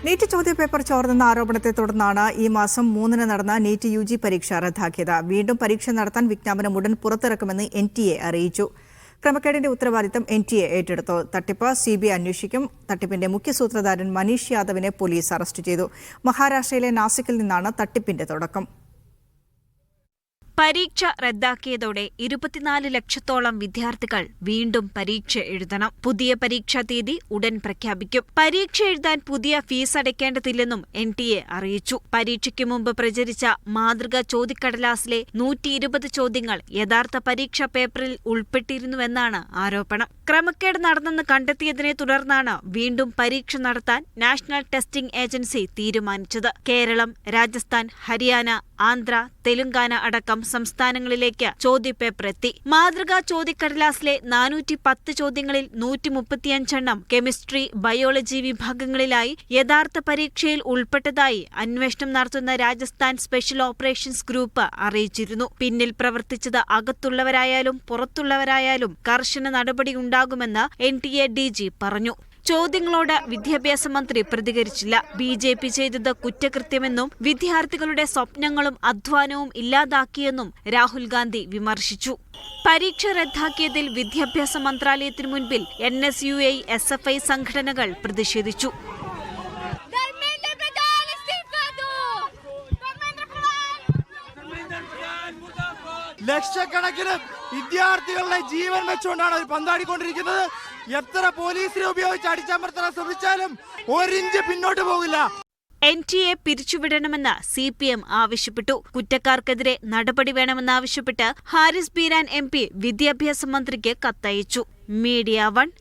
NEET ചോദ്യപേപ്പർ ചോർന്നെന്ന ആരോപണത്തെ തുടർന്നാണ് ഈ മാസം 3-ന് നടന്ന നീറ്റ് UG പരീക്ഷ റദ്ദാക്കിയത്. വീണ്ടും പരീക്ഷ നടത്താൻ വിജ്ഞാപനം ഉടൻ പുറത്തിറക്കുമെന്ന് NTA അറിയിച്ചു. ക്രമക്കേടിന്റെ ഉത്തരവാദിത്തം NTA ഏറ്റെടുത്തു. തട്ടിപ്പ് CBI അന്വേഷിക്കും. തട്ടിപ്പിന്റെ മുഖ്യ സൂത്രധാരൻ മനീഷ് യാദവിനെ പോലീസ് അറസ്റ്റ് ചെയ്തു. മഹാരാഷ്ട്രയിലെ നാസിക്കിൽ നിന്നാണ് തട്ടിപ്പിന്റെ തുടക്കം. പരീക്ഷ റദ്ദാക്കിയതോടെ 24 ലക്ഷത്തോളം വിദ്യാർത്ഥികൾ വീണ്ടും പരീക്ഷ എഴുതണം. പുതിയ പരീക്ഷാ തീയതി ഉടൻ പ്രഖ്യാപിക്കും. പരീക്ഷ എഴുതാൻ പുതിയ ഫീസ് അടയ്ക്കേണ്ടതില്ലെന്നും NTA അറിയിച്ചു. പരീക്ഷയ്ക്ക് മുമ്പ് പ്രചരിച്ച മാതൃകാ ചോദ്യക്കടലാസിലെ 120 ചോദ്യങ്ങൾ യഥാർത്ഥ പരീക്ഷാ പേപ്പറിൽ ഉൾപ്പെട്ടിരുന്നുവെന്നാണ് ആരോപണം. ക്രമക്കേട് നടന്നെന്ന് കണ്ടെത്തിയതിനെ തുടർന്നാണ് വീണ്ടും പരീക്ഷ നടത്താൻ നാഷണൽ ടെസ്റ്റിംഗ് ഏജൻസി തീരുമാനിച്ചത്. കേരളം, രാജസ്ഥാൻ, ഹരിയാന, ആന്ധ്ര, തെലുങ്കാന അടക്കം സംസ്ഥാനങ്ങളിലേക്ക് ചോദ്യപേപ്പർ എത്തി. മാതൃകാ ചോദ്യക്കടലാസിലെ 410 ചോദ്യങ്ങളിൽ 135 കെമിസ്ട്രി, ബയോളജി വിഭാഗങ്ങളിലായി യഥാർത്ഥ പരീക്ഷയിൽ ഉൾപ്പെട്ടതായി അന്വേഷണം നടത്തുന്ന രാജസ്ഥാൻ സ്പെഷ്യൽ ഓപ്പറേഷൻസ് ഗ്രൂപ്പ് അറിയിച്ചിരുന്നു. പിന്നിൽ പ്രവർത്തിച്ചത് അകത്തുള്ളവരായാലും പുറത്തുള്ളവരായാലും കർശന നടപടിയുണ്ടാകുമെന്ന് NTA DG പറഞ്ഞു. ചോദ്യങ്ങളോട് വിദ്യാഭ്യാസ മന്ത്രി പ്രതികരിച്ചില്ല. BJP ചെയ്തത് കുറ്റകൃത്യമെന്നും വിദ്യാർത്ഥികളുടെ സ്വപ്നങ്ങളും അധ്വാനവും ഇല്ലാതാക്കിയെന്നും രാഹുൽ ഗാന്ധി വിമർശിച്ചു. പരീക്ഷ റദ്ദാക്കിയതിൽ വിദ്യാഭ്യാസ മന്ത്രാലയത്തിനു മുൻപിൽ NSUI, SFI സംഘടനകൾ പ്രതിഷേധിച്ചു. ലക്ഷക്കണക്കിന് വിദ്യാർത്ഥികളുടെ ജീവൻ വെച്ചുകൊണ്ടാണ് അവർ പന്താടിക്കൊണ്ടിരിക്കുന്നത്. എത്ര പോലീസിനെ ഉപയോഗിച്ച് അടിച്ചമർത്താൻ ശ്രമിച്ചാലും ഒരിഞ്ച് പിന്നോട്ട് പോകില്ല. NTA പിരിച്ചുവിടണമെന്ന് CPM ആവശ്യപ്പെട്ടു. കുറ്റക്കാർക്കെതിരെ നടപടി വേണമെന്നാവശ്യപ്പെട്ട് ഹാരിസ് ബീരാൻ MP വിദ്യാഭ്യാസ മന്ത്രിക്ക് കത്തയച്ചു. മീഡിയ 1